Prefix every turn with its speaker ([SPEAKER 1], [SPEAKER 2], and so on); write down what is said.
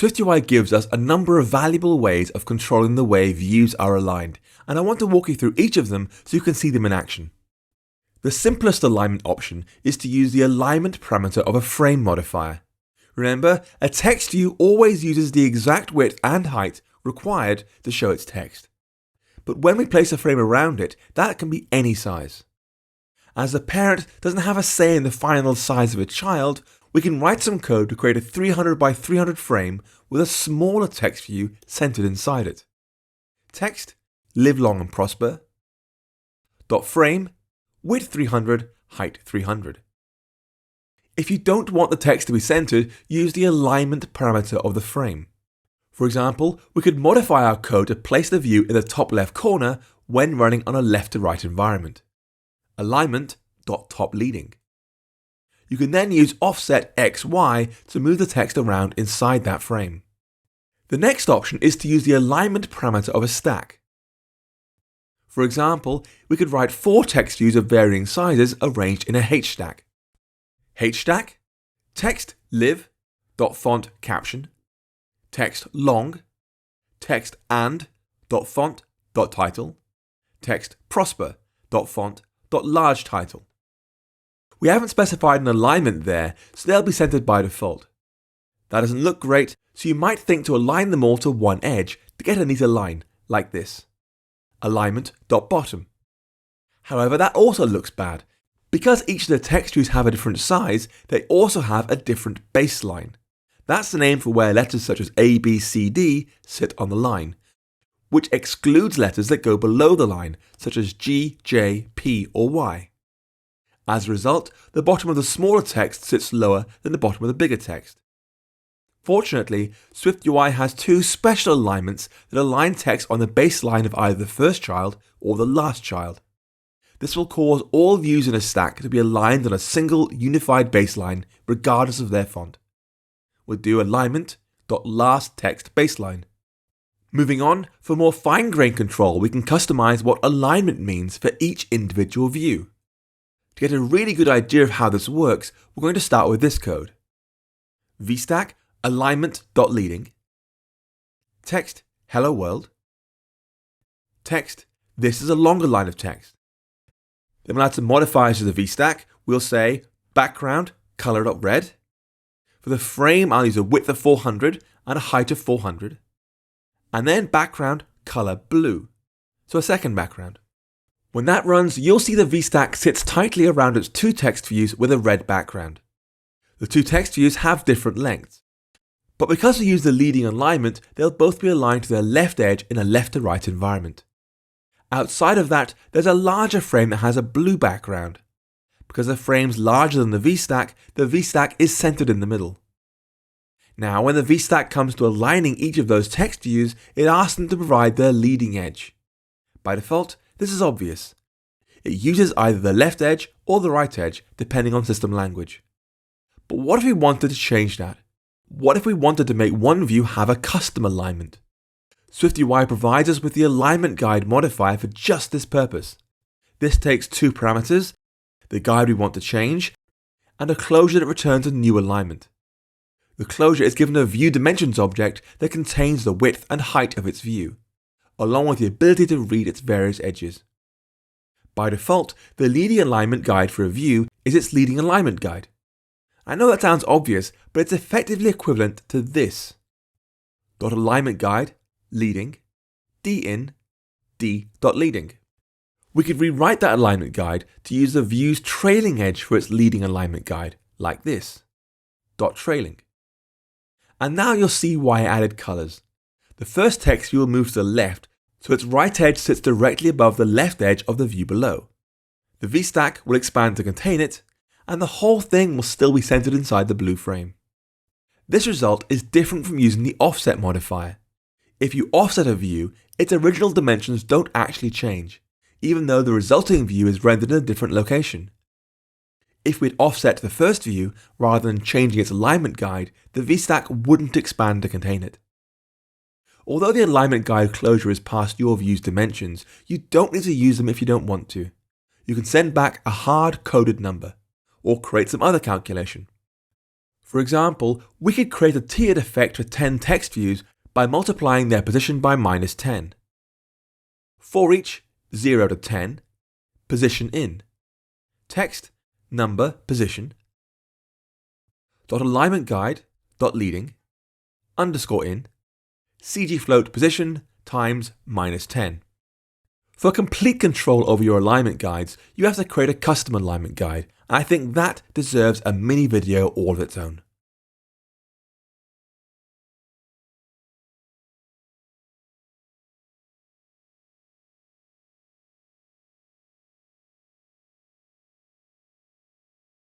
[SPEAKER 1] SwiftUI gives us a number of valuable ways of controlling the way views are aligned, and I want to walk you through each of them so you can see them in action. The simplest alignment option is to use the alignment parameter of a frame modifier. Remember, a text view always uses the exact width and height required to show its text. But when we place a frame around it, that can be any size. As the parent doesn't have a say in the final size of a child, we can write some code to create a 300 by 300 frame with a smaller text view centered inside it. Text, live long and prosper. .frame, width 300, height 300. If you don't want the text to be centered, use the alignment parameter of the frame. For example, we could modify our code to place the view in the top left corner when running on a left to right environment. Alignment.topLeading. You can then use offset XY to move the text around inside that frame. The next option is to use the alignment parameter of a stack. For example, we could write 4 text views of varying sizes arranged in a H stack. H stack, text live, .font caption, text long, text and, .font, .title, text prosper, .font, .large title. We haven't specified an alignment there, so they'll be centered by default. That doesn't look great, so you might think to align them all to one edge to get a neater line, like this. Alignment.bottom. However, that also looks bad. Because each of the text views have a different size, they also have a different baseline. That's the name for where letters such as A, B, C, D sit on the line, which excludes letters that go below the line, such as G, J, P, or Y. As a result, the bottom of the smaller text sits lower than the bottom of the bigger text. Fortunately, SwiftUI has 2 special alignments that align text on the baseline of either the first child or the last child. This will cause all views in a stack to be aligned on a single unified baseline regardless of their font. We'll do alignment.lastTextBaseline. Moving on, for more fine-grained control, we can customize what alignment means for each individual view. To get a really good idea of how this works, we're going to start with this code. vstack alignment.leading. Text, hello world. Text, this is a longer line of text. Then we'll add some modifiers to the vstack. We'll say background color.red. For the frame, I'll use a width of 400 and a height of 400. And then background color blue. So a second background. When that runs, you'll see the vstack sits tightly around its 2 text views with a red background. The 2 text views have different lengths. But because we use the leading alignment, they'll both be aligned to their left edge in a left to right environment. Outside of that, there's a larger frame that has a blue background. Because the frame's larger than the vstack is centered in the middle. Now, when the vstack comes to aligning each of those text views, it asks them to provide their leading edge. By default, this is obvious. It uses either the left edge or the right edge, depending on system language. But what if we wanted to change that? What if we wanted to make one view have a custom alignment? SwiftUI provides us with the alignment guide modifier for just this purpose. This takes 2 parameters, the guide we want to change, and a closure that returns a new alignment. The closure is given a view dimensions object that contains the width and height of its view, along with the ability to read its various edges. By default, the leading alignment guide for a view is its leading alignment guide. I know that sounds obvious, but it's effectively equivalent to this. .alignment guide, leading, din, d.leading. We could rewrite that alignment guide to use the view's trailing edge for its leading alignment guide, like this. .trailing. And now you'll see why I added colors. The first text view will move to the left, so its right edge sits directly above the left edge of the view below. The vstack will expand to contain it, and the whole thing will still be centered inside the blue frame. This result is different from using the offset modifier. If you offset a view, its original dimensions don't actually change, even though the resulting view is rendered in a different location. If we'd offset the first view, rather than changing its alignment guide, the vstack wouldn't expand to contain it. Although the alignment guide closure is past your view's dimensions, you don't need to use them if you don't want to. You can send back a hard-coded number, or create some other calculation. For example, we could create a tiered effect for 10 text views by multiplying their position by -10. For each 0 to 10, position in, text, number, position, .alignment guide, .leading, underscore in, CG float position times -10. For complete control over your alignment guides, you have to create a custom alignment guide, and I think that deserves a mini video all of its own.